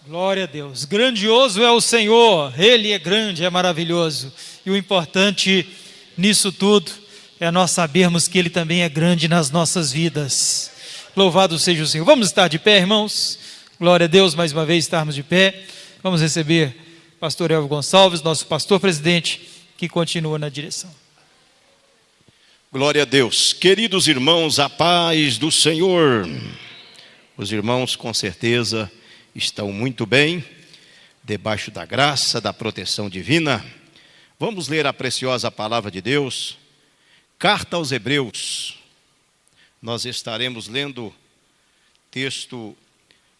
Glória a Deus. Grandioso é o Senhor, Ele é grande, é maravilhoso. E o importante nisso tudo é nós sabermos que Ele também é grande nas nossas vidas. Louvado seja o Senhor. Vamos estar de pé, irmãos? Glória a Deus, mais uma vez estarmos de pé. Vamos receber o pastor Elvio Gonçalves, nosso pastor presidente, que continua na direção. Glória a Deus. Queridos irmãos, a paz do Senhor. Os irmãos com certeza estão muito bem, debaixo da graça, da proteção divina. Vamos ler a preciosa palavra de Deus. Carta aos Hebreus. Nós estaremos lendo texto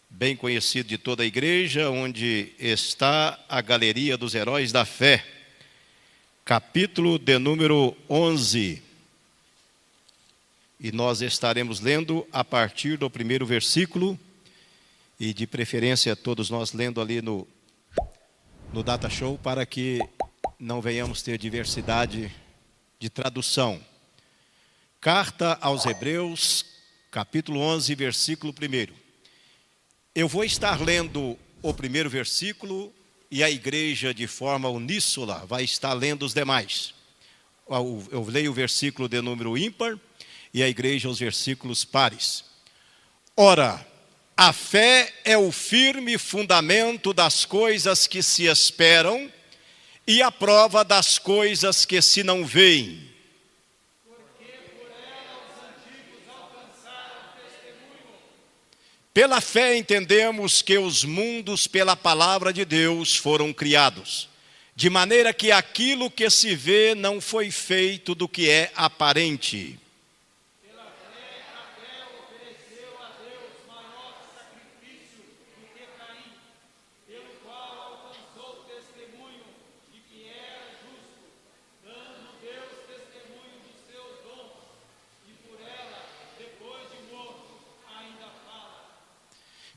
bem conhecido de toda a igreja, onde está a galeria dos heróis da fé. Capítulo de número 11. E nós estaremos lendo a partir do primeiro versículo, e de preferência todos nós lendo ali no Data Show, para que não venhamos ter diversidade de tradução. Carta aos Hebreus, capítulo 11, versículo 1. Eu vou estar lendo o primeiro versículo e a igreja de forma uníssona vai estar lendo os demais. Eu leio o versículo de número ímpar e a igreja os versículos pares. Ora, a fé é o firme fundamento das coisas que se esperam e a prova das coisas que se não veem. Porque por ela os antigos alcançaram testemunho. Pela fé entendemos que os mundos pela palavra de Deus foram criados, de maneira que aquilo que se vê não foi feito do que é aparente.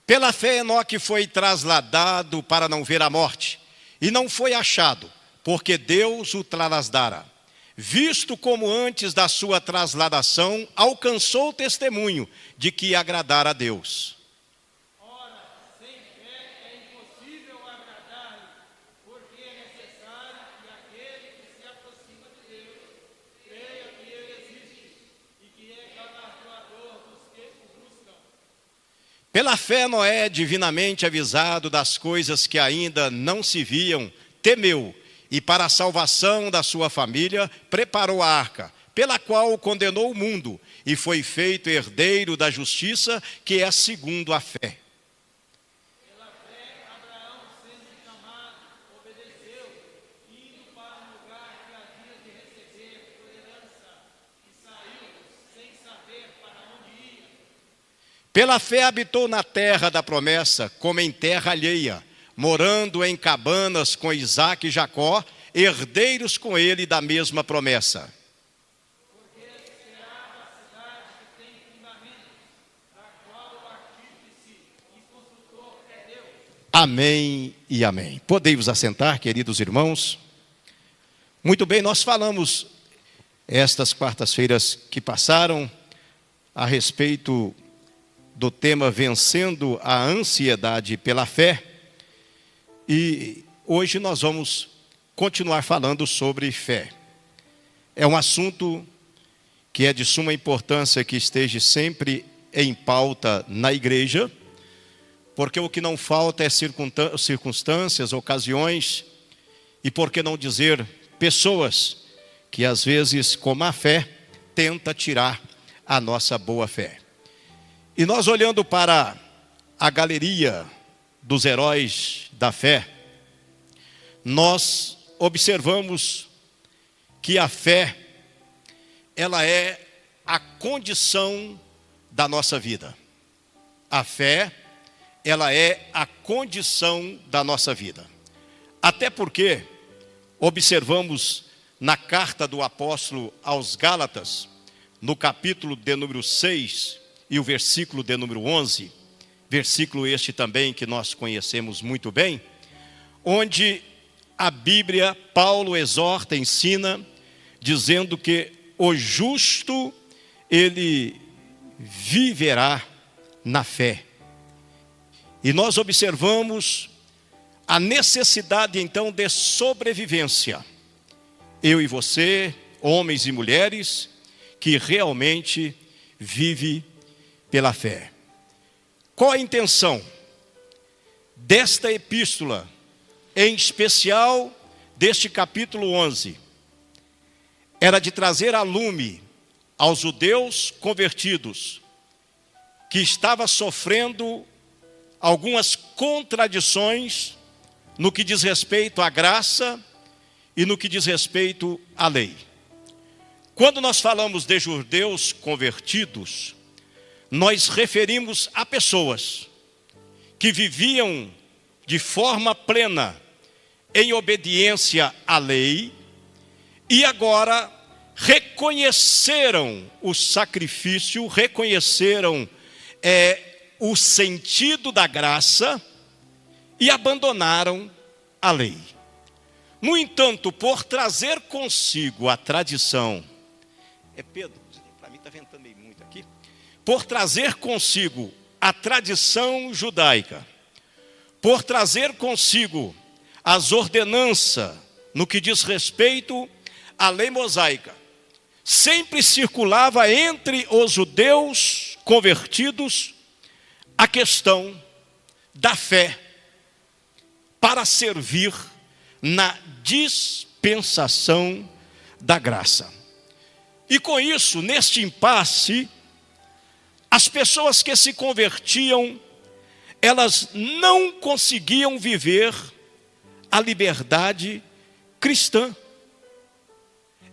Pela fé, Enoque foi trasladado para não ver a morte, e não foi achado, porque Deus o trasladara. Visto como antes da sua trasladação, alcançou o testemunho de que agradara a Deus. Ora, sem fé é impossível agradar-lhe, porque é necessário que aquele que se aproxima de Deus creia que Ele existe e que é galardoador dos que o buscam. Pela fé, Noé, divinamente avisado das coisas que ainda não se viam, temeu, e para a salvação da sua família, preparou a arca, pela qual condenou o mundo, e foi feito herdeiro da justiça, que é segundo a fé. Pela fé, Abraão, sendo chamado, obedeceu, indo para um lugar que havia de receber por herança, e saiu sem saber para onde ia. Pela fé habitou na terra da promessa, como em terra alheia, morando em cabanas com Isaque e Jacó, herdeiros com ele da mesma promessa. Porque esperava a cidade que tem fundamento, da qual o artífice e construtor é Deus. Amém e amém. Podem-vos assentar, queridos irmãos. Muito bem, nós falamos estas quartas-feiras que passaram a respeito do tema Vencendo a Ansiedade pela Fé. E hoje nós vamos continuar falando sobre fé. É um assunto que é de suma importância que esteja sempre em pauta na igreja, porque o que não falta é circunstâncias, ocasiões, e por que não dizer pessoas que às vezes com má fé tenta tirar a nossa boa fé. E nós olhando para a galeria dos heróis da fé, nós observamos que a fé, ela é a condição da nossa vida. A fé, ela é a condição da nossa vida. Até porque observamos na carta do apóstolo aos Gálatas, no capítulo de número 6 e o versículo de número 11, versículo este também que nós conhecemos muito bem, onde a Bíblia, Paulo exorta, ensina, dizendo que o justo, ele viverá na fé. E nós observamos a necessidade então de sobrevivência. Eu e você, homens e mulheres, que realmente vivem pela fé. Qual a intenção desta epístola, em especial deste capítulo 11? Era de trazer a lume aos judeus convertidos, que estava sofrendo algumas contradições no que diz respeito à graça e no que diz respeito à lei. Quando nós falamos de judeus convertidos, nós referimos a pessoas que viviam de forma plena em obediência à lei e agora reconheceram o sacrifício, reconheceram o sentido da graça e abandonaram a lei. No entanto, por trazer consigo a tradição, Pedro, para mim está ventando meio muito aqui, por trazer consigo a tradição judaica, por trazer consigo as ordenanças no que diz respeito à lei mosaica, sempre circulava entre os judeus convertidos a questão da fé para servir na dispensação da graça. E com isso, neste impasse, as pessoas que se convertiam, elas não conseguiam viver a liberdade cristã.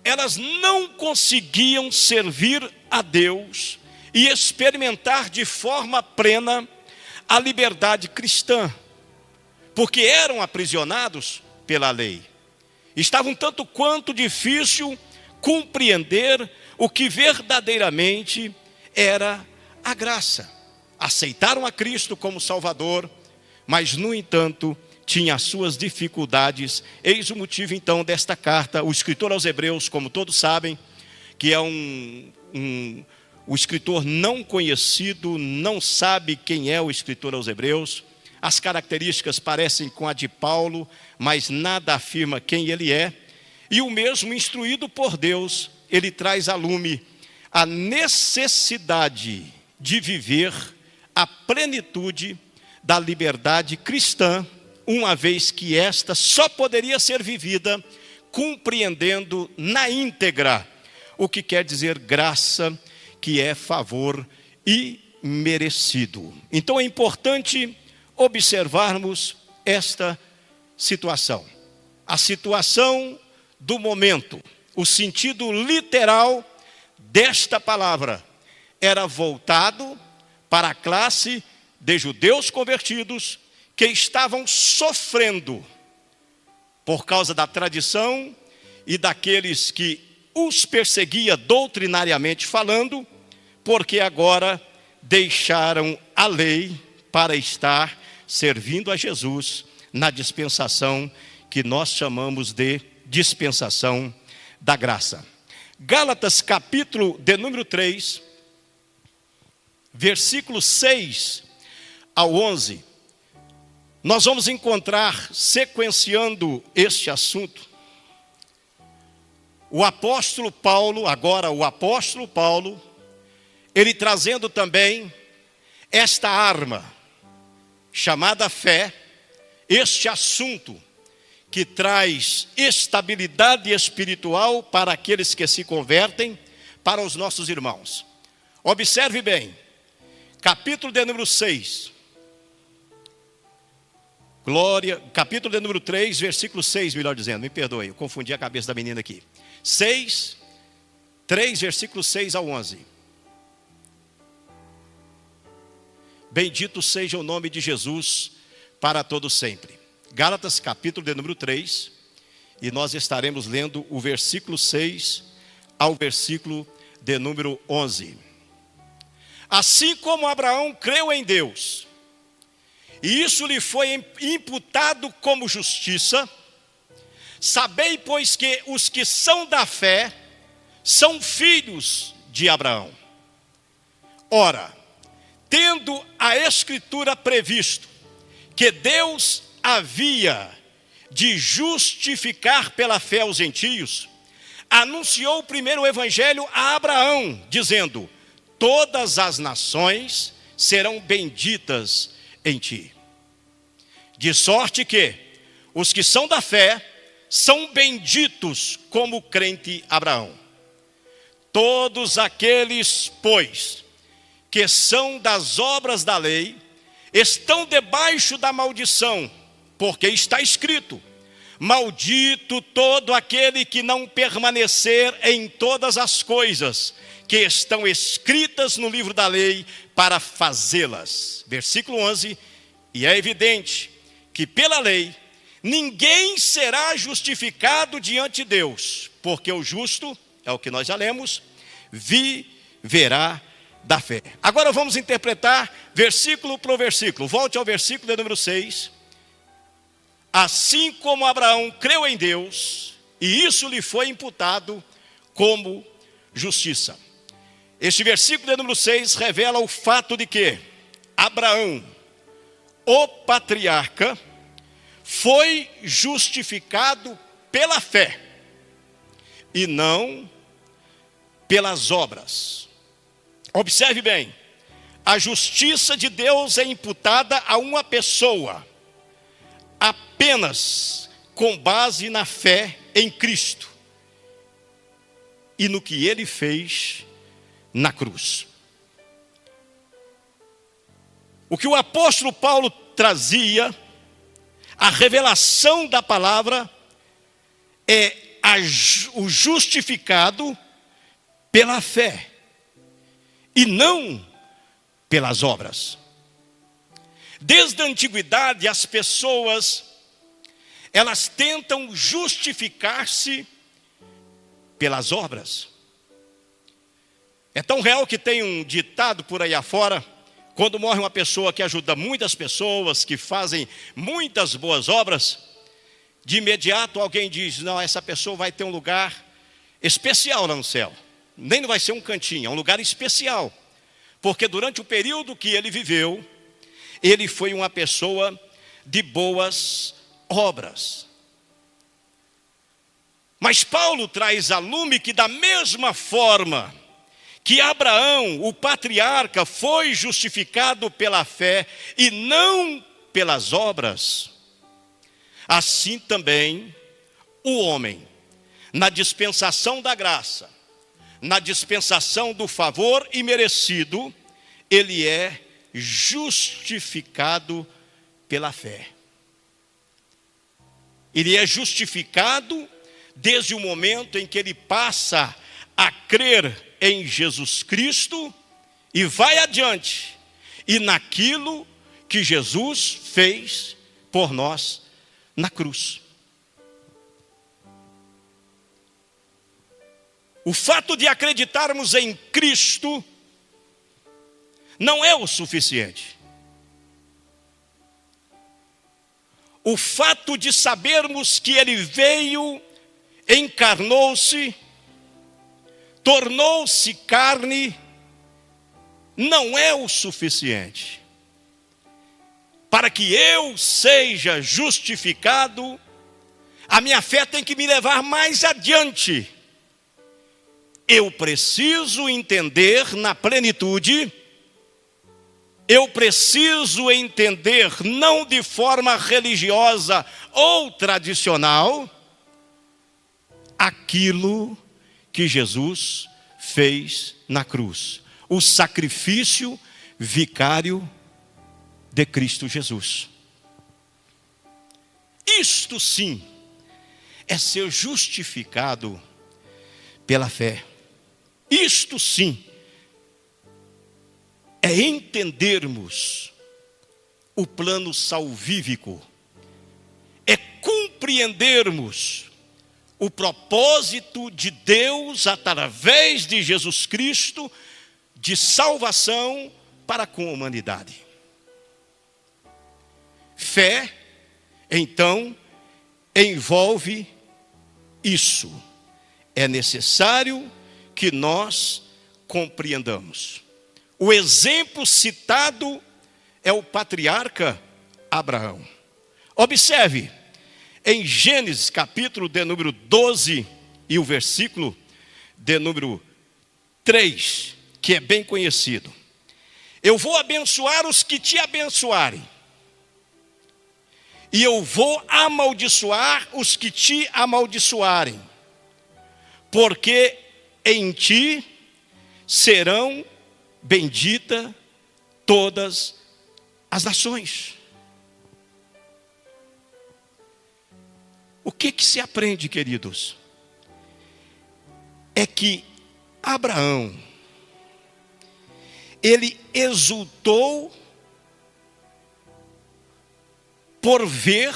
Elas não conseguiam servir a Deus e experimentar de forma plena a liberdade cristã, porque eram aprisionados pela lei. Estava um tanto quanto difícil compreender o que verdadeiramente era a graça. Aceitaram a Cristo como Salvador, mas no entanto tinha as suas dificuldades. Eis o motivo então desta carta. O escritor aos Hebreus, como todos sabem, que é o escritor não conhecido, não sabe quem é o escritor aos Hebreus. As características parecem com a de Paulo, mas nada afirma quem ele é. E o mesmo, instruído por Deus, ele traz a lume a necessidade de viver a plenitude da liberdade cristã, uma vez que esta só poderia ser vivida compreendendo na íntegra o que quer dizer graça, que é favor imerecido. Então é importante observarmos esta situação. A situação do momento, o sentido literal desta palavra era voltado para a classe de judeus convertidos que estavam sofrendo por causa da tradição e daqueles que os perseguia doutrinariamente falando, porque agora deixaram a lei para estar servindo a Jesus na dispensação que nós chamamos de dispensação da graça. Gálatas capítulo de número 3, versículo 6 ao 11, nós vamos encontrar, sequenciando este assunto, o apóstolo Paulo, ele trazendo também esta arma, chamada fé, este assunto que traz estabilidade espiritual para aqueles que se convertem, para os nossos irmãos. Observe bem, capítulo de número 6, capítulo de número 3, versículo 6, melhor dizendo, me perdoe, eu confundi a cabeça da menina aqui. 3, versículo 6 ao 11. Bendito seja o nome de Jesus para todo sempre. Gálatas capítulo de número 3, e nós estaremos lendo o versículo 6 ao versículo de número 11. Assim como Abraão creu em Deus, e isso lhe foi imputado como justiça, sabei, pois, que os que são da fé são filhos de Abraão. Ora, tendo a Escritura previsto, que Deus havia de justificar pela fé os gentios, anunciou primeiro o evangelho a Abraão, dizendo: todas as nações serão benditas em ti. De sorte que os que são da fé são benditos como o crente Abraão. Todos aqueles, pois, que são das obras da lei, estão debaixo da maldição, porque está escrito: maldito todo aquele que não permanecer em todas as coisas que estão escritas no livro da lei para fazê-las. Versículo 11, e é evidente que pela lei ninguém será justificado diante de Deus, porque o justo, é o que nós já lemos, viverá da fé. Agora vamos interpretar versículo por versículo. Volte ao versículo de número 6. Assim como Abraão creu em Deus, e isso lhe foi imputado como justiça. Este versículo de número 6 revela o fato de que Abraão, o patriarca, foi justificado pela fé e não pelas obras. Observe bem, a justiça de Deus é imputada a uma pessoa apenas com base na fé em Cristo e no que ele fez na cruz. O que o apóstolo Paulo trazia, a revelação da palavra, é o justificado pela fé e não pelas obras. Desde a antiguidade, as pessoas, elas tentam justificar-se pelas obras. É tão real que tem um ditado por aí afora: quando morre uma pessoa que ajuda muitas pessoas, que fazem muitas boas obras, de imediato alguém diz: não, essa pessoa vai ter um lugar especial lá no céu. Nem não vai ser um cantinho, é um lugar especial. Porque durante o período que ele viveu, ele foi uma pessoa de boas obras. Mas Paulo traz a lume que, da mesma forma que Abraão, o patriarca, foi justificado pela fé e não pelas obras, assim também o homem, na dispensação da graça, na dispensação do favor imerecido, ele é justificado pela fé. Ele é justificado desde o momento em que ele passa a crer em Jesus Cristo e vai adiante, e naquilo que Jesus fez por nós na cruz. O fato de acreditarmos em Cristo não é o suficiente. O fato de sabermos que Ele veio, encarnou-se, tornou-se carne, não é o suficiente. Para que eu seja justificado, a minha fé tem que me levar mais adiante. Eu preciso entender na plenitude, eu preciso entender não de forma religiosa ou tradicional, aquilo que Jesus fez na cruz, o sacrifício vicário de Cristo Jesus. Isto sim é ser justificado pela fé. Isto sim é entendermos o plano salvífico, é compreendermos o propósito de Deus através de Jesus Cristo de salvação para com a humanidade. Fé, então, envolve isso. É necessário que nós compreendamos. O exemplo citado é o patriarca Abraão. Observe, em Gênesis capítulo de número 12 e o versículo de número 3, que é bem conhecido. Eu vou abençoar os que te abençoarem, e eu vou amaldiçoar os que te amaldiçoarem, porque em ti serão benditas todas as nações. O que se aprende, queridos? É que Abraão, ele exultou por ver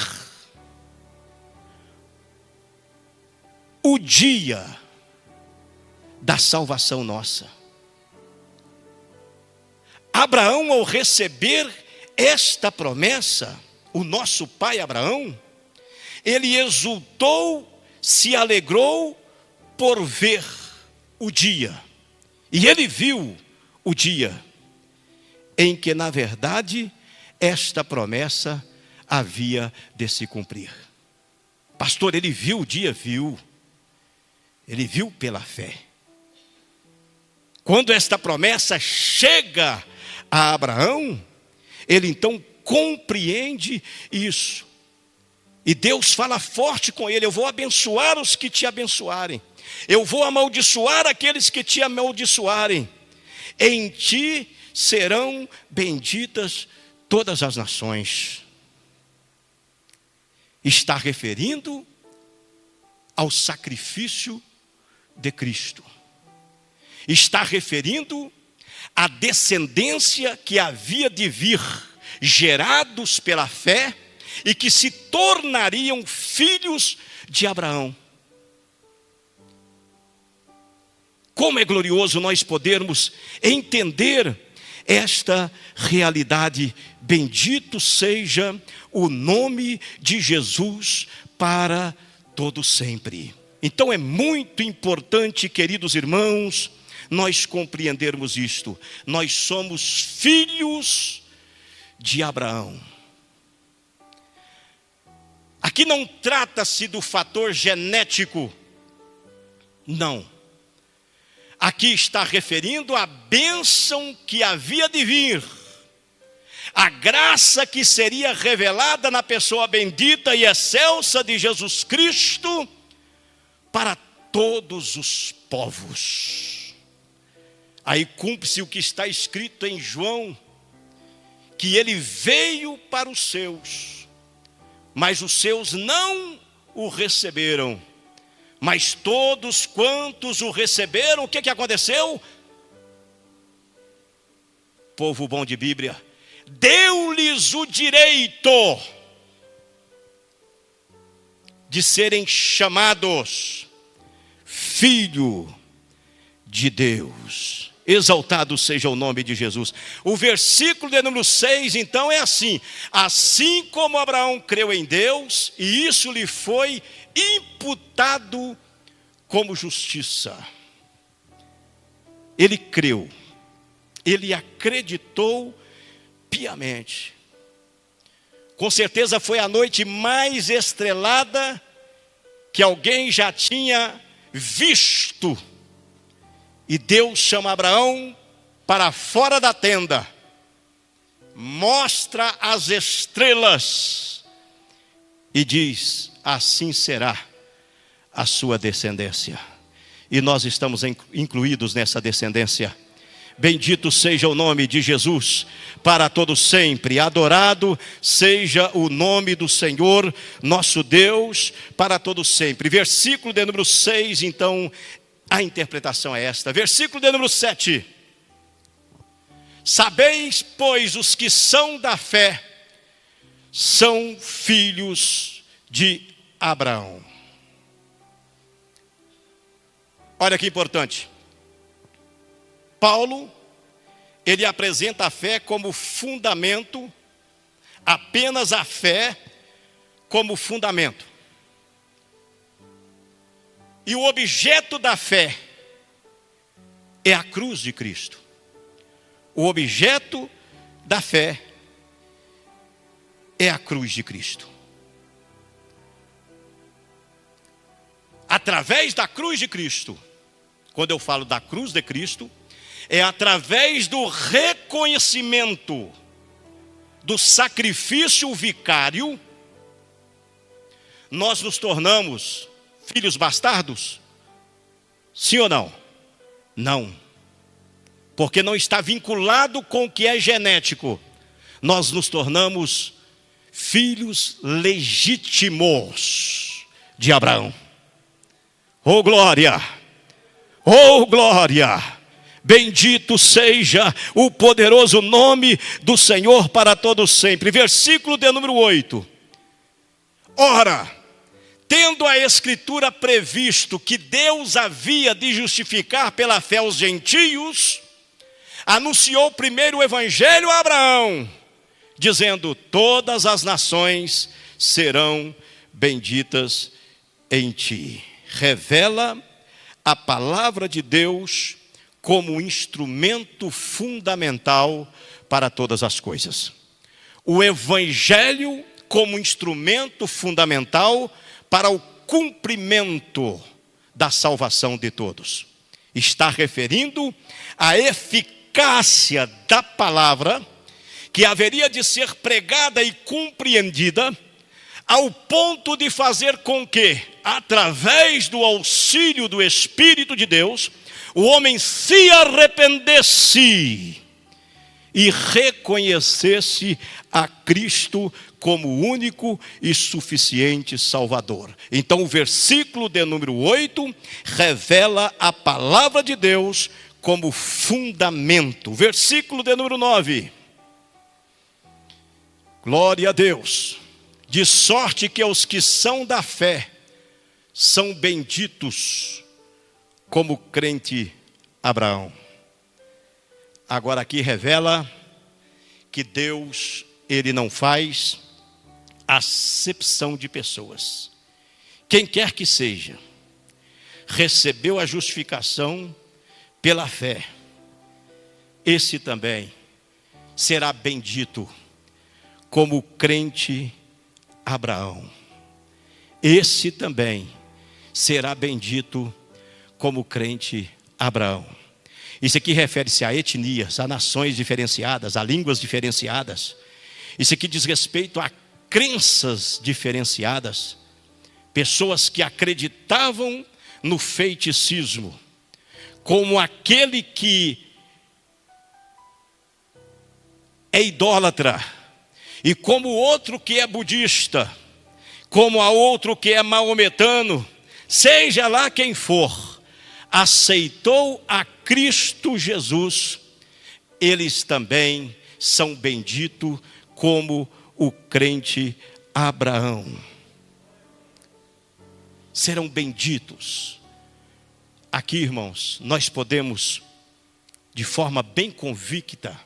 o dia da salvação nossa. Abraão, ao receber esta promessa, o nosso pai Abraão, ele exultou, se alegrou por ver o dia. E ele viu o dia em que, na verdade, esta promessa havia de se cumprir. Pastor, ele viu o dia? Viu. Ele viu pela fé. Quando esta promessa chega a Abraão, ele então compreende isso. E Deus fala forte com ele: eu vou abençoar os que te abençoarem, eu vou amaldiçoar aqueles que te amaldiçoarem. Em ti serão benditas todas as nações. Está referindo ao sacrifício de Cristo. Está referindo à descendência que havia de vir, gerados pela fé, e que se tornariam filhos de Abraão. Como é glorioso nós podermos entender esta realidade. Bendito seja o nome de Jesus para todo sempre. Então é muito importante, queridos irmãos, nós compreendermos isto. Nós somos filhos de Abraão. Aqui não trata-se do fator genético, não. Aqui está referindo à bênção que havia de vir, a graça que seria revelada na pessoa bendita e excelsa de Jesus Cristo para todos os povos. Aí cumpre-se o que está escrito em João, que ele veio para os seus, mas os seus não o receberam. Mas todos quantos o receberam, o que aconteceu? Povo bom de Bíblia, deu-lhes o direito de serem chamados filho de Deus. Exaltado seja o nome de Jesus. O versículo de número 6, então, é assim: assim como Abraão creu em Deus, e isso lhe foi imputado como justiça. Ele creu, ele acreditou piamente. Com certeza foi a noite mais estrelada que alguém já tinha visto. E Deus chama Abraão para fora da tenda, mostra as estrelas e diz: assim será a sua descendência. E nós estamos incluídos nessa descendência. Bendito seja o nome de Jesus para todo sempre. Adorado seja o nome do Senhor, nosso Deus, para todo sempre. Versículo de número 6, então, a interpretação é esta. Versículo de número 7. Sabeis, pois, os que são da fé, são filhos de Abraão. Olha que importante. Paulo, ele apresenta a fé como fundamento, apenas a fé como fundamento. E o objeto da fé é a cruz de Cristo. O objeto da fé é a cruz de Cristo. Através da cruz de Cristo, quando eu falo da cruz de Cristo, é através do reconhecimento do sacrifício vicário, nós nos tornamos filhos bastardos? Sim ou não? Não. Porque não está vinculado com o que é genético. Nós nos tornamos filhos legítimos de Abraão. Oh glória! Oh glória! Bendito seja o poderoso nome do Senhor para todos sempre. Versículo de número 8. Ora, tendo a Escritura previsto que Deus havia de justificar pela fé os gentios, anunciou primeiro o evangelho a Abraão, dizendo: todas as nações serão benditas em ti. Revela a palavra de Deus como instrumento fundamental para todas as coisas. O evangelho como instrumento fundamental para o cumprimento da salvação de todos. Está referindo à eficácia da palavra que haveria de ser pregada e compreendida ao ponto de fazer com que, através do auxílio do Espírito de Deus, o homem se arrependesse e reconhecesse a Cristo como único e suficiente Salvador. Então o versículo de número 8 revela a palavra de Deus como fundamento. Versículo de número 9. Glória a Deus. De sorte que os que são da fé são benditos como crente Abraão. Agora aqui revela que Deus, ele não faz acepção de pessoas. Quem quer que seja, recebeu a justificação pela fé, esse também será bendito como crente Abraão. Esse também será bendito como crente Abraão. Isso aqui refere-se a etnias, a nações diferenciadas, a línguas diferenciadas. Isso aqui diz respeito a crenças diferenciadas. Pessoas que acreditavam no feiticismo, como aquele que é idólatra, e como outro que é budista, como a outro que é maometano, seja lá quem for, aceitou a Cristo Jesus, eles também são benditos como o crente Abraão. Serão benditos. Aqui, irmãos, nós podemos, de forma bem convicta,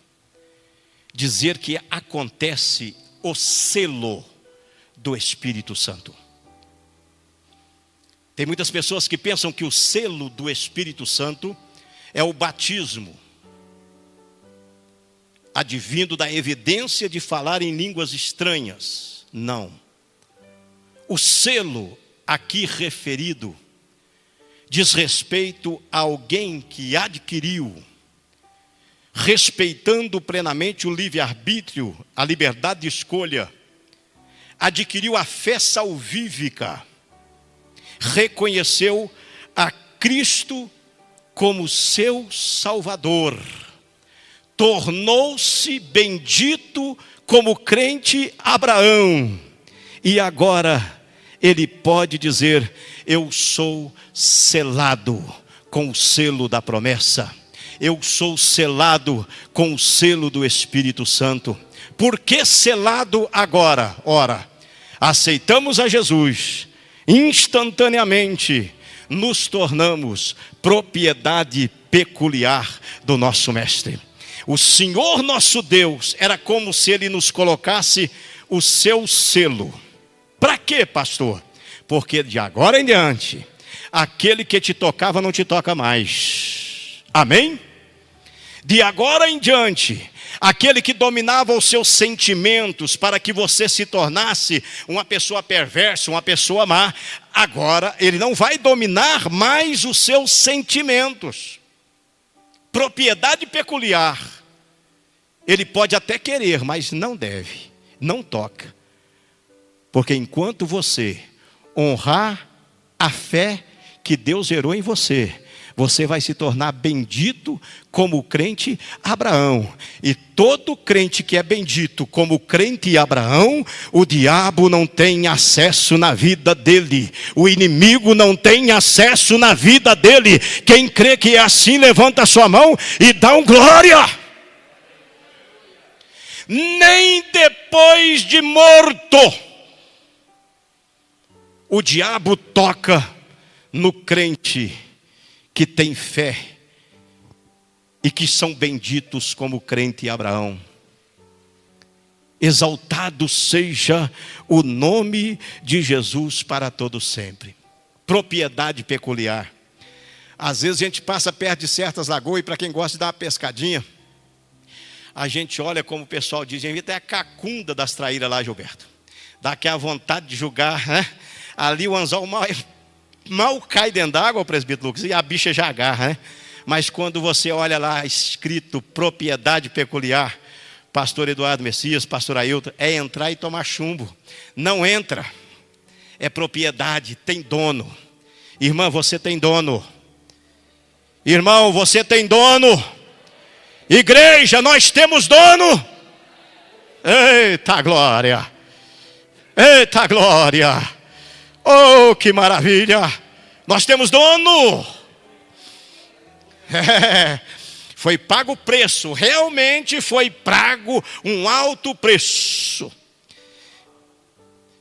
dizer que acontece o selo do Espírito Santo. Tem muitas pessoas que pensam que o selo do Espírito Santo é o batismo, advindo da evidência de falar em línguas estranhas. Não. O selo aqui referido diz respeito a alguém que adquiriu, respeitando plenamente o livre-arbítrio, a liberdade de escolha, adquiriu a fé salvífica, reconheceu a Cristo como seu Salvador, tornou-se bendito como crente Abraão, e agora ele pode dizer: eu sou selado com o selo da promessa, eu sou selado com o selo do Espírito Santo. Por que selado agora? Ora, aceitamos a Jesus, instantaneamente nos tornamos propriedade peculiar do nosso Mestre. O Senhor nosso Deus era como se Ele nos colocasse o seu selo. Para quê, pastor? Porque de agora em diante, aquele que te tocava não te toca mais. Amém? De agora em diante, aquele que dominava os seus sentimentos para que você se tornasse uma pessoa perversa, uma pessoa má, agora ele não vai dominar mais os seus sentimentos. Propriedade peculiar, ele pode até querer, mas não deve, não toca. Porque enquanto você honrar a fé que Deus gerou em você, você vai se tornar bendito como o crente Abraão. E todo crente que é bendito como o crente Abraão, o diabo não tem acesso na vida dele. O inimigo não tem acesso na vida dele. Quem crê que é assim, levanta a sua mão e dá um glória. Nem depois de morto, o diabo toca no crente que tem fé e que são benditos como o crente Abraão. Exaltado seja o nome de Jesus para todo sempre. Propriedade peculiar. Às vezes a gente passa perto de certas lagoas e para quem gosta de dar uma pescadinha, a gente olha como o pessoal diz, até a cacunda das traíras lá, Gilberto. Dá aquela vontade de julgar, né? Ali o anzol mal cai dentro d'água, presbítero Lucas, e a bicha já agarra, né? Mas quando você olha lá escrito propriedade peculiar, pastor Eduardo Messias, pastor Ailton, é entrar e tomar chumbo. Não entra, é propriedade, tem dono. Irmã, você tem dono. Irmão, você tem dono. Igreja, nós temos dono. Eita glória, eita glória. Oh, que maravilha! Nós temos dono. Foi pago o preço, realmente foi pago um alto preço.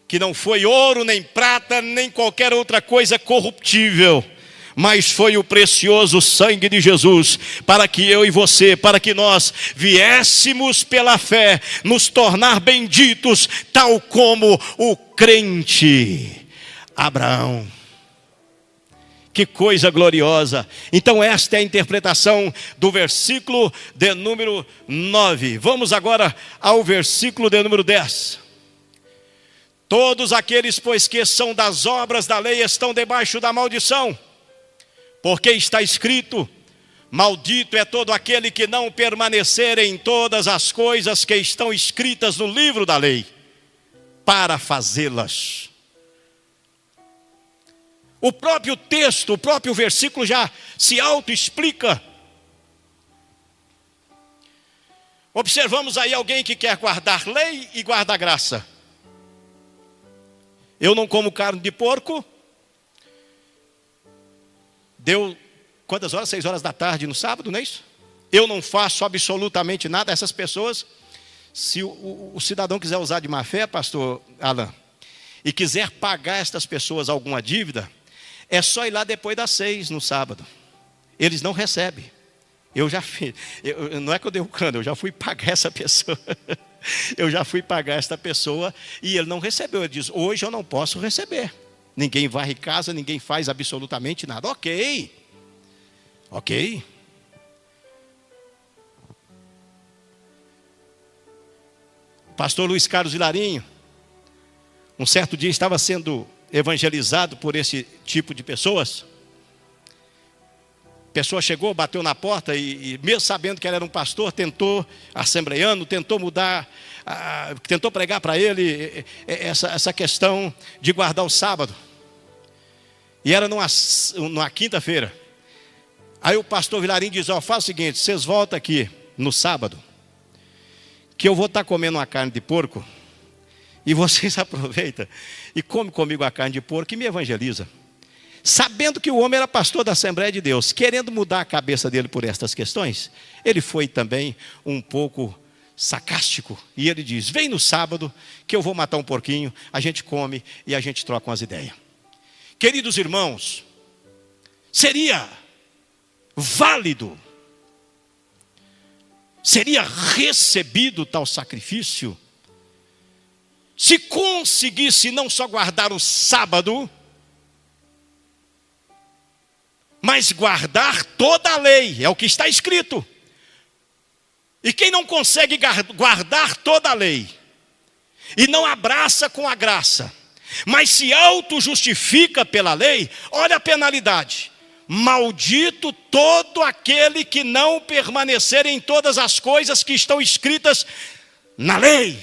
Que não foi ouro, nem prata, nem qualquer outra coisa corruptível. Mas foi o precioso sangue de Jesus, para que eu e você, para que nós viéssemos pela fé, nos tornar benditos, tal como o crente Abraão. Que coisa gloriosa. Então esta é a interpretação do versículo de número 9. Vamos agora ao versículo de número 10. Todos aqueles, pois, que são das obras da lei estão debaixo da maldição, porque está escrito: maldito é todo aquele que não permanecer em todas as coisas que estão escritas no livro da lei, para fazê-las. O próprio texto, o próprio versículo já se auto-explica. Observamos aí alguém que quer guardar lei e guardar graça. Eu não como carne de porco. Deu quantas horas? 6 horas da tarde no sábado, não é isso? Eu não faço absolutamente nada. Essas pessoas, se o cidadão quiser usar de má fé, pastor Alan, e quiser pagar estas pessoas alguma dívida, é só ir lá depois das 6 no sábado. Eles não recebem. Eu já fiz. Não é que eu dei o cano, eu já fui pagar essa pessoa. Eu já fui pagar esta pessoa e ele não recebeu. Ele diz: hoje eu não posso receber. Ninguém varre casa, ninguém faz absolutamente nada. Ok. Pastor Luiz Carlos Vilarinho, um certo dia estava sendo evangelizado por esse tipo de pessoas. A pessoa chegou, bateu na porta e mesmo sabendo que ele era um pastor, tentou, assembleiano, tentou mudar, tentou pregar para ele essa questão de guardar o sábado. E era numa quinta-feira. Aí o pastor Vilarinho diz: faz o seguinte, vocês voltam aqui no sábado, que eu vou estar comendo uma carne de porco, e vocês aproveitam e comem comigo a carne de porco e me evangeliza. Sabendo que o homem era pastor da Assembleia de Deus, querendo mudar a cabeça dele por estas questões, ele foi também um pouco sarcástico. E ele diz: vem no sábado que eu vou matar um porquinho, a gente come e a gente troca umas ideias. Queridos irmãos, seria válido, seria recebido tal sacrifício, se conseguisse não só guardar o sábado, mas guardar toda a lei. É o que está escrito: E quem não consegue guardar toda a lei, e não abraça com a graça, mas se auto-justifica pela lei, olha a penalidade. Maldito todo aquele que não permanecer em todas as coisas que estão escritas na lei.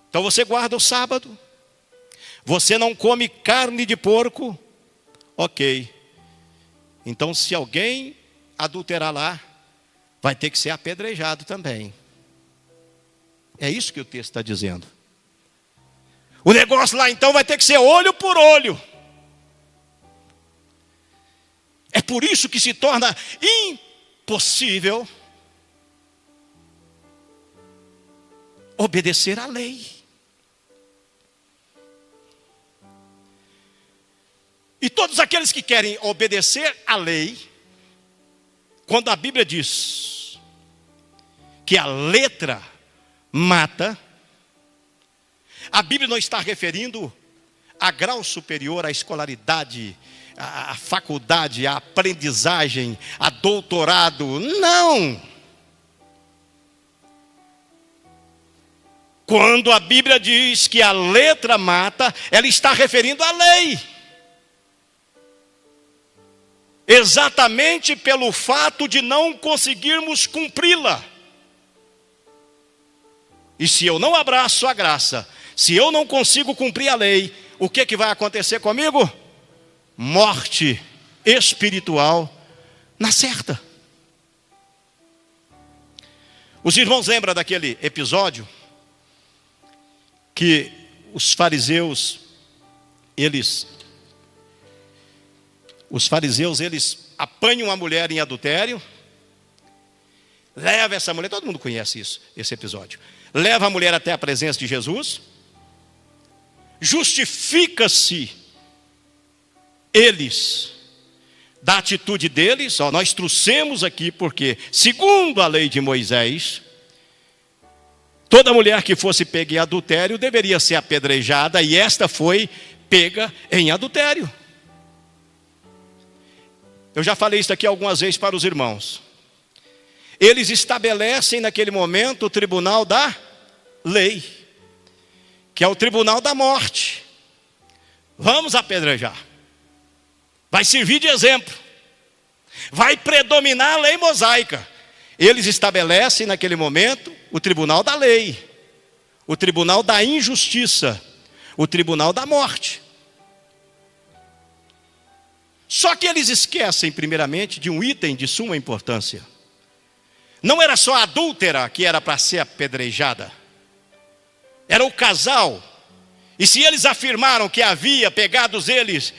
Então você guarda o sábado, você não come carne de porco, ok. Então se alguém adulterar lá, vai ter que ser apedrejado também. É isso que o texto está dizendo. O negócio lá então vai ter que ser olho por olho. É por isso que se torna impossível obedecer à lei. E todos aqueles que querem obedecer à lei, quando a Bíblia diz que a letra mata, a Bíblia não está referindo a grau superior, à escolaridade, à faculdade, à aprendizagem, a doutorado. Não! Quando a Bíblia diz que a letra mata, ela está referindo à lei. Exatamente pelo fato de não conseguirmos cumpri-la. E se eu não abraço a graça, se eu não consigo cumprir a lei, o que vai acontecer comigo? Morte espiritual na certa. Os irmãos lembram daquele episódio que os fariseus, eles apanham uma mulher em adultério, leva essa mulher, todo mundo conhece isso, esse episódio, leva a mulher até a presença de Jesus, justifica-se eles da atitude deles, nós trouxemos aqui porque, segundo a lei de Moisés, toda mulher que fosse pega em adultério deveria ser apedrejada, e esta foi pega em adultério. Eu já falei isso aqui algumas vezes para os irmãos. Eles estabelecem naquele momento o tribunal da lei, que é o tribunal da morte. Vamos apedrejar. Vai servir de exemplo. Vai predominar a lei mosaica. Eles estabelecem naquele momento o tribunal da lei, o tribunal da injustiça, o tribunal da morte. Só que eles esquecem primeiramente de um item de suma importância. Não era só a adúltera que era para ser apedrejada, era o casal. E se eles afirmaram que havia pegados eles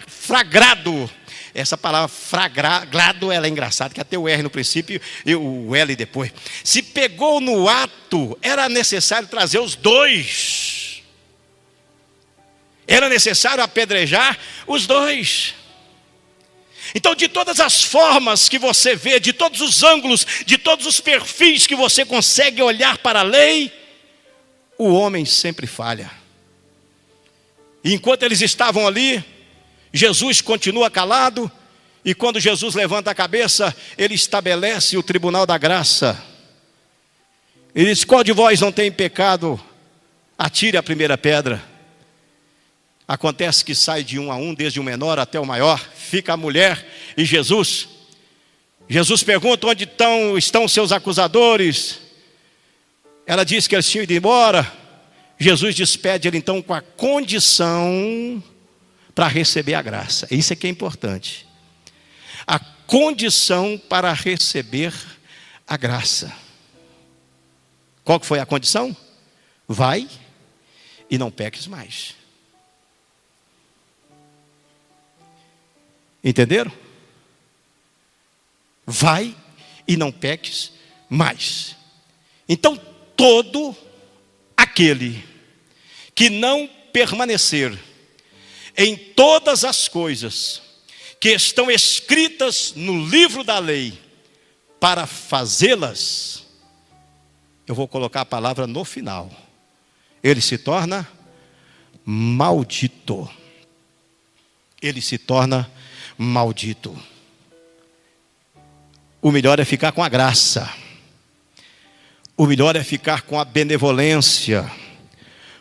flagrado, essa palavra flagrado, ela é engraçada, que até o R no princípio e o L depois. Se pegou no ato, era necessário trazer os dois. Era necessário apedrejar os dois. Então, de todas as formas que você vê, de todos os ângulos, de todos os perfis que você consegue olhar para a lei, o homem sempre falha. E enquanto eles estavam ali, Jesus continua calado, e quando Jesus levanta a cabeça, ele estabelece o tribunal da graça. Ele diz: qual de vós não tem pecado, atire a primeira pedra. Acontece que sai de um a um, desde o menor até o maior, fica a mulher e Jesus. Jesus pergunta: onde estão seus acusadores? Ela diz que eles tinham ido embora. Jesus despede ele então com a condição para receber a graça. Isso é que é importante. A condição para receber a graça. Qual que foi a condição? Vai e não peques mais. Entenderam? Vai e não peques mais. Então, todo aquele que não permanecer em todas as coisas que estão escritas no livro da lei para fazê-las, eu vou colocar a palavra no final, ele se torna maldito. Ele se torna maldito. O melhor é ficar com a graça. O melhor é ficar com a benevolência.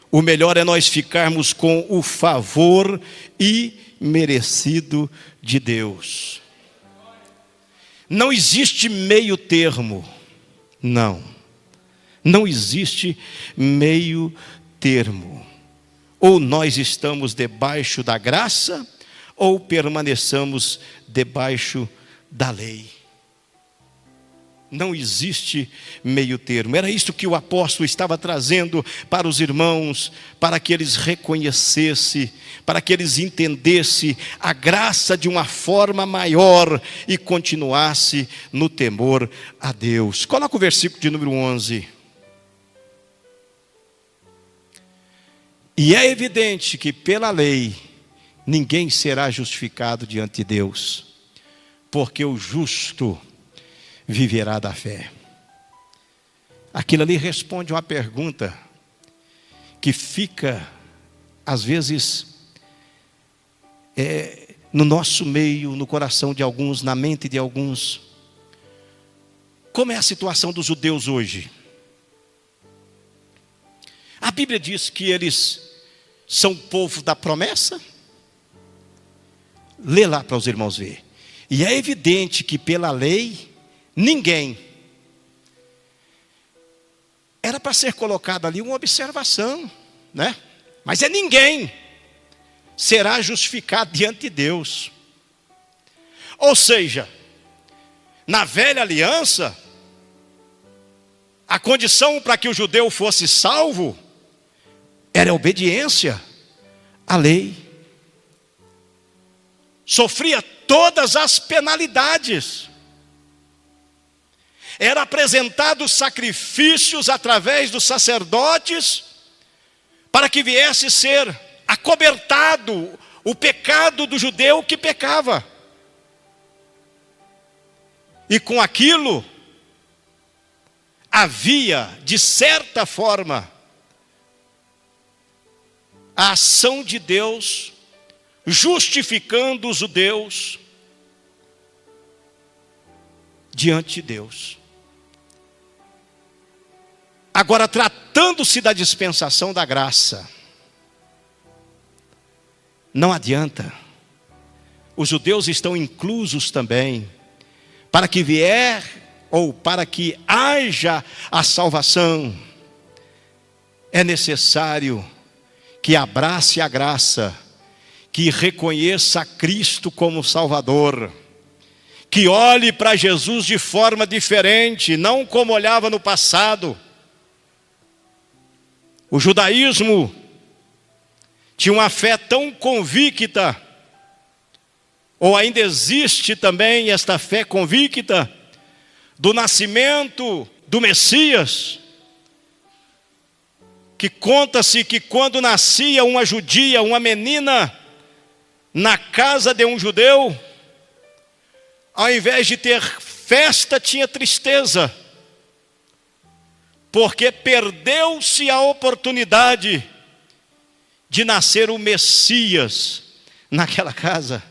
O melhor é nós ficarmos com o favor imerecido de Deus. Não existe meio termo. Não existe meio termo. Ou nós estamos debaixo da graça, ou permaneçamos debaixo da lei. Não existe meio termo. Era isso que o apóstolo estava trazendo para os irmãos, para que eles reconhecessem, para que eles entendessem a graça de uma forma maior e continuassem no temor a Deus. Coloca o versículo de número 11. E é evidente que pela lei ninguém será justificado diante de Deus, porque o justo viverá da fé. Aquilo ali responde uma pergunta que fica, às vezes, no nosso meio, no coração de alguns, na mente de alguns. Como é a situação dos judeus hoje? A Bíblia diz que eles são povo da promessa. Lê lá para os irmãos ver. E é evidente que pela lei ninguém. Era para ser colocado ali uma observação, né? Mas ninguém será justificado diante de Deus. Ou seja, na velha aliança, a condição para que o judeu fosse salvo era a obediência à lei. Sofria todas as penalidades. Era apresentado sacrifícios através dos sacerdotes para que viesse ser acobertado o pecado do judeu que pecava. E com aquilo havia, de certa forma, a ação de Deus justificando os judeus diante de Deus. Agora, tratando-se da dispensação da graça, não adianta. Os judeus estão inclusos também. Para que vier, ou para que haja a salvação, é necessário que abrace a graça, que reconheça a Cristo como Salvador, que olhe para Jesus de forma diferente, não como olhava no passado. O judaísmo tinha uma fé tão convicta, ou ainda existe também esta fé convicta, do nascimento do Messias, que conta-se que quando nascia uma judia, uma menina, na casa de um judeu, ao invés de ter festa, tinha tristeza, porque perdeu-se a oportunidade de nascer o Messias naquela casa.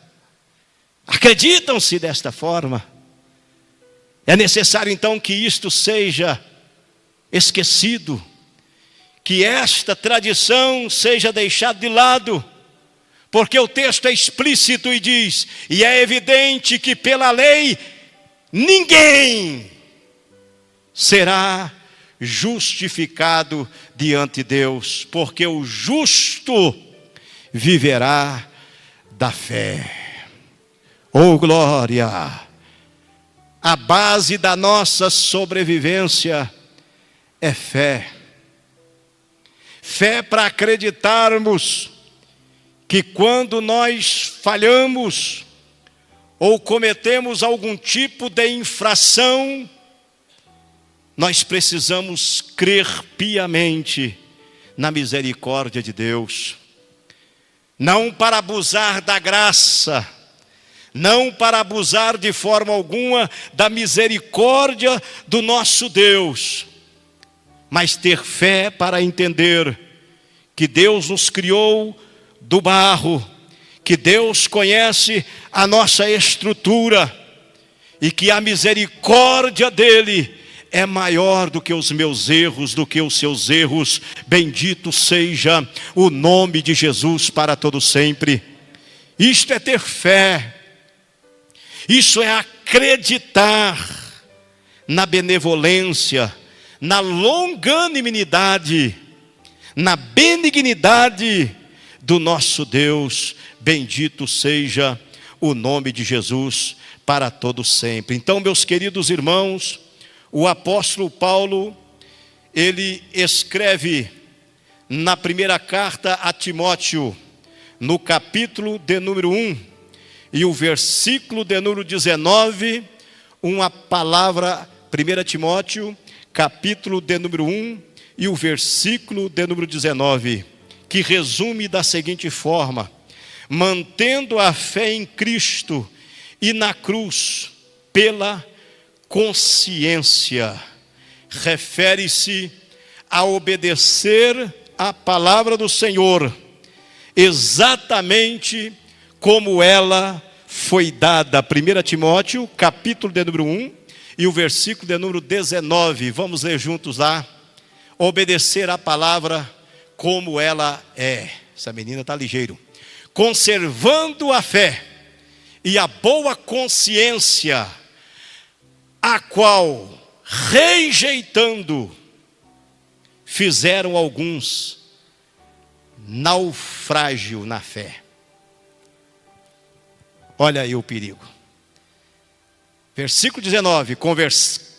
Acreditam-se desta forma. É necessário então que isto seja esquecido, que esta tradição seja deixada de lado, porque o texto é explícito e diz: e é evidente que pela lei ninguém será justificado diante de Deus, porque o justo viverá da fé. Oh glória! A base da nossa sobrevivência é fé. Fé para acreditarmos que quando nós falhamos ou cometemos algum tipo de infração, nós precisamos crer piamente na misericórdia de Deus. Não para abusar da graça, não para abusar de forma alguma da misericórdia do nosso Deus, mas ter fé para entender que Deus nos criou do barro, que Deus conhece a nossa estrutura, e que a misericórdia dele é maior do que os meus erros, do que os seus erros. Bendito seja o nome de Jesus para todo sempre. Isto é ter fé, isso é acreditar na benevolência, na longanimidade, na benignidade do nosso Deus. Bendito seja o nome de Jesus para todo sempre. Então, meus queridos irmãos, o apóstolo Paulo, ele escreve na primeira carta a Timóteo, no capítulo de número 1, e o versículo de número 19, uma palavra, 1 Timóteo, capítulo de número 1, e o versículo de número 19, que resume da seguinte forma: mantendo a fé em Cristo e na cruz pela consciência. Refere-se a obedecer a palavra do Senhor, exatamente como ela foi dada. 1 Timóteo, capítulo de número 1, e o versículo de número 19. Vamos ler juntos lá. Obedecer a palavra como ela é. Essa menina está ligeiro. Conservando a fé e a boa consciência, a qual, rejeitando, fizeram alguns naufrágio na fé. Olha aí o perigo. Versículo 19: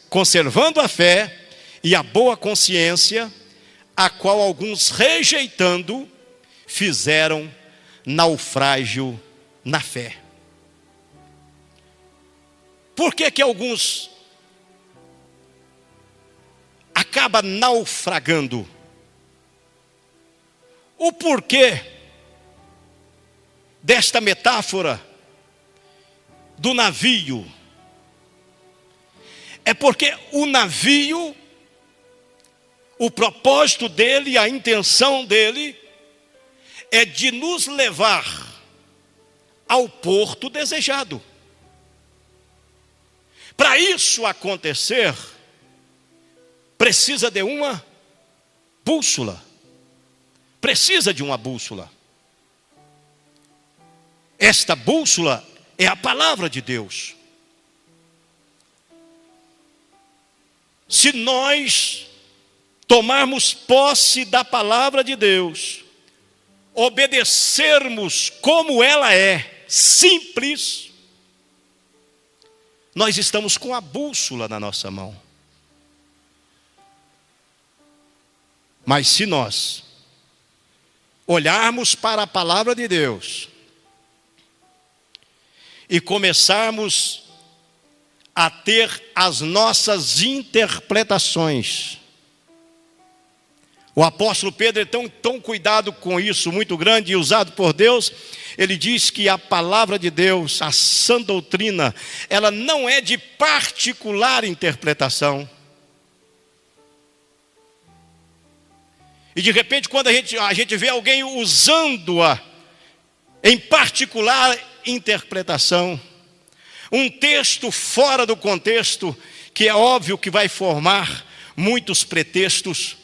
conservando a fé e a boa consciência, a qual alguns, rejeitando, fizeram naufrágio na fé. Por que que alguns acabam naufragando? O porquê desta metáfora do navio? É porque o navio, o propósito dele, a intenção dele, é de nos levar ao porto desejado. Para isso acontecer, precisa de uma bússola. Precisa de uma bússola. Esta bússola é a palavra de Deus. Se nós tomarmos posse da palavra de Deus, obedecermos como ela é, simples, nós estamos com a bússola na nossa mão. Mas se nós olharmos para a palavra de Deus e começarmos a ter as nossas interpretações, o apóstolo Pedro tem tão cuidado com isso, muito grande, e usado por Deus. Ele diz que a palavra de Deus, a sã doutrina, ela não é de particular interpretação. E de repente, quando a gente vê alguém usando-a em particular interpretação, um texto fora do contexto, que é óbvio que vai formar muitos pretextos.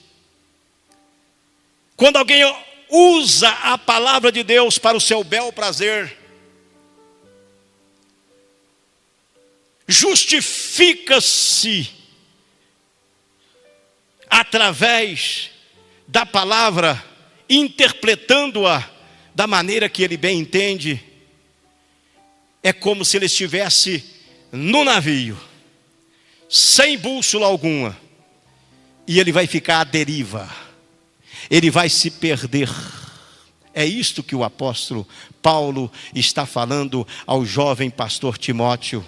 Quando alguém usa a palavra de Deus para o seu bel prazer, justifica-se através da palavra, interpretando-a da maneira que ele bem entende. É como se ele estivesse no navio, sem bússola alguma, e ele vai ficar à deriva, ele vai se perder. É isto que o apóstolo Paulo está falando ao jovem pastor Timóteo.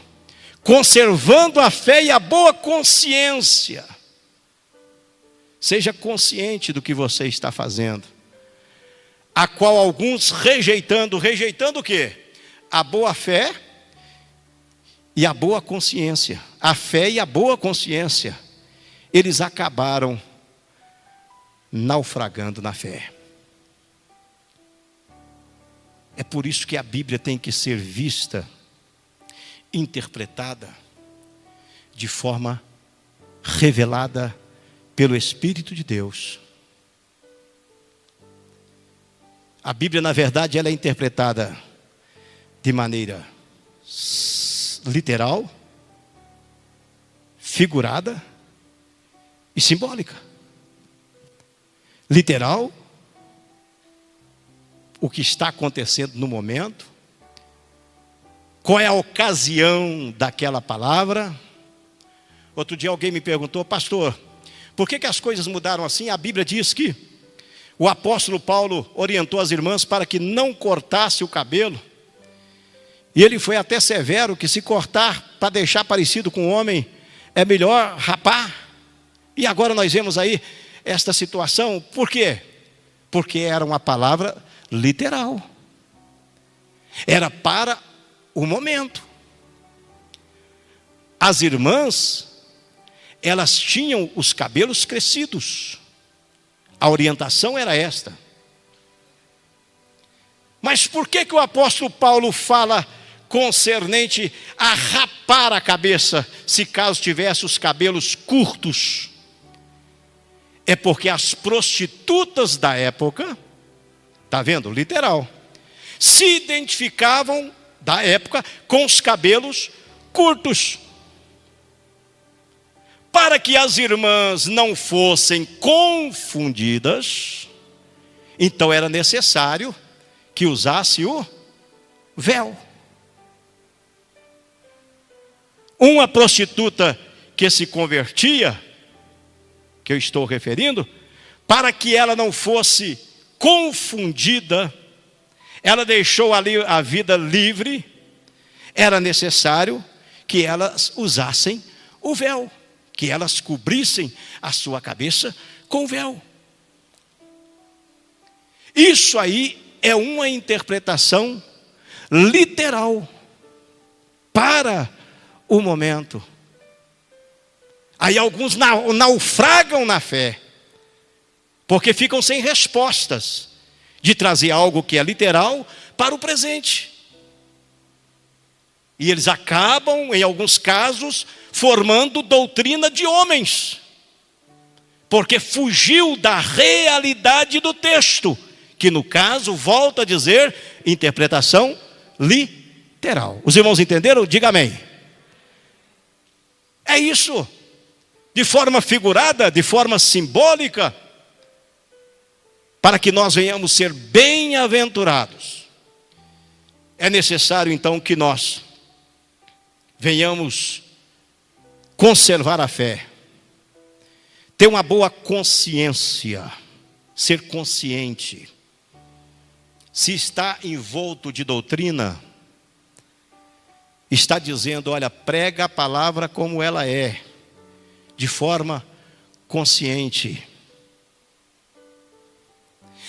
Conservando a fé e a boa consciência. Seja consciente do que você está fazendo. A qual alguns rejeitando o quê? A boa fé e a boa consciência. A fé e a boa consciência. Eles acabaram naufragando na fé. É por isso que a Bíblia tem que ser vista, interpretada, de forma revelada pelo Espírito de Deus. A Bíblia, na verdade, ela é interpretada de maneira literal, figurada e simbólica. Literal, o que está acontecendo no momento, qual é a ocasião daquela palavra. Outro dia alguém me perguntou: pastor, por que as coisas mudaram assim? A Bíblia diz que o apóstolo Paulo orientou as irmãs para que não cortasse o cabelo. E ele foi até severo que se cortar para deixar parecido com o homem, é melhor rapar. E agora nós vemos aí esta situação. Por quê? Porque era uma palavra literal. Era para o momento. As irmãs, elas tinham os cabelos crescidos. A orientação era esta. Mas por que o apóstolo Paulo fala concernente a rapar a cabeça, se caso tivesse os cabelos curtos? É porque as prostitutas da época, está vendo? Literal, se identificavam da época com os cabelos curtos. Para que as irmãs não fossem confundidas, então era necessário que usasse o véu. Uma prostituta que se convertia, que eu estou referindo, para que ela não fosse confundida, ela deixou ali a vida livre, era necessário que elas usassem o véu, que elas cobrissem a sua cabeça com o véu. Isso aí é uma interpretação literal para o momento. Aí alguns naufragam na fé, porque ficam sem respostas de trazer algo que é literal para o presente. E eles acabam, em alguns casos, formando doutrina de homens, porque fugiu da realidade do texto, que no caso, volto a dizer, interpretação literal. Os irmãos entenderam? Diga amém. É isso, de forma figurada, de forma simbólica, para que nós venhamos ser bem-aventurados. É necessário então que nós venhamos conservar a fé, ter uma boa consciência, ser consciente. Se está envolto de doutrina, está dizendo: olha, prega a palavra como ela é, de forma consciente.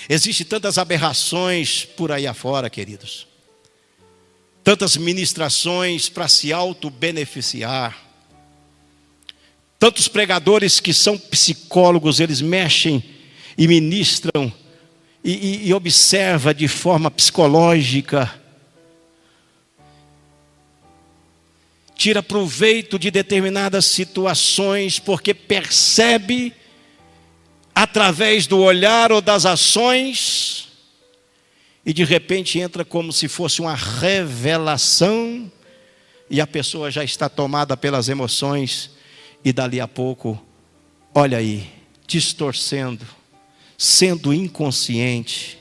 Existem tantas aberrações por aí afora, queridos, tantas ministrações para se auto-beneficiar, tantos pregadores que são psicólogos, eles mexem e ministram e observam de forma psicológica, tira proveito de determinadas situações, porque percebe através do olhar ou das ações, e de repente entra como se fosse uma revelação, e a pessoa já está tomada pelas emoções, e dali a pouco, olha aí, distorcendo, sendo inconsciente.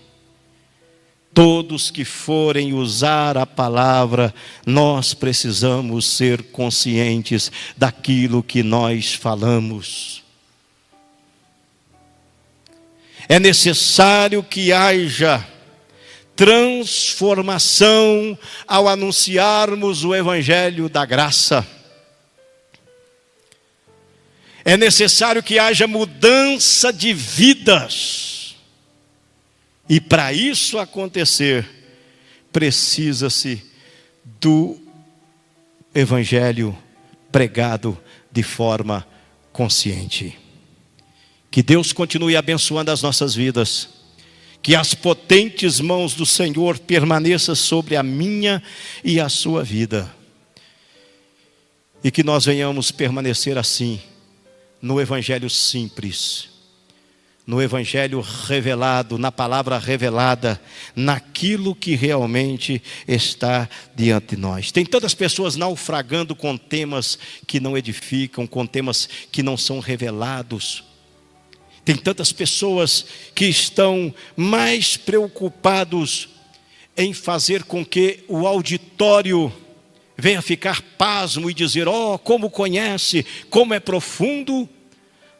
Todos que forem usar a palavra, nós precisamos ser conscientes daquilo que nós falamos. É necessário que haja transformação ao anunciarmos o Evangelho da graça. É necessário que haja mudança de vidas. E para isso acontecer, precisa-se do Evangelho pregado de forma consciente. Que Deus continue abençoando as nossas vidas. Que as potentes mãos do Senhor permaneçam sobre a minha e a sua vida. E que nós venhamos permanecer assim, no Evangelho simples, no Evangelho revelado, na palavra revelada, naquilo que realmente está diante de nós. Tem tantas pessoas naufragando com temas que não edificam, com temas que não são revelados. Tem tantas pessoas que estão mais preocupados em fazer com que o auditório venha ficar pasmo e dizer: oh, como conhece, como é profundo,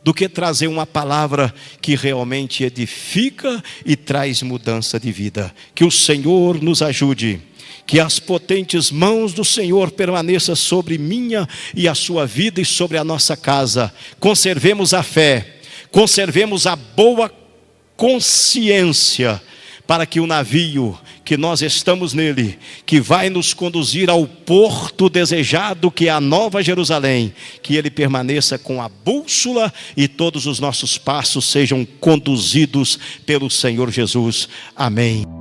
do que trazer uma palavra que realmente edifica e traz mudança de vida. Que o Senhor nos ajude, que as potentes mãos do Senhor permaneçam sobre minha e a sua vida e sobre a nossa casa. Conservemos a fé, conservemos a boa consciência, para que o navio, que nós estamos nele, que vai nos conduzir ao porto desejado, que é a Nova Jerusalém, que ele permaneça com a bússola e todos os nossos passos sejam conduzidos pelo Senhor Jesus. Amém.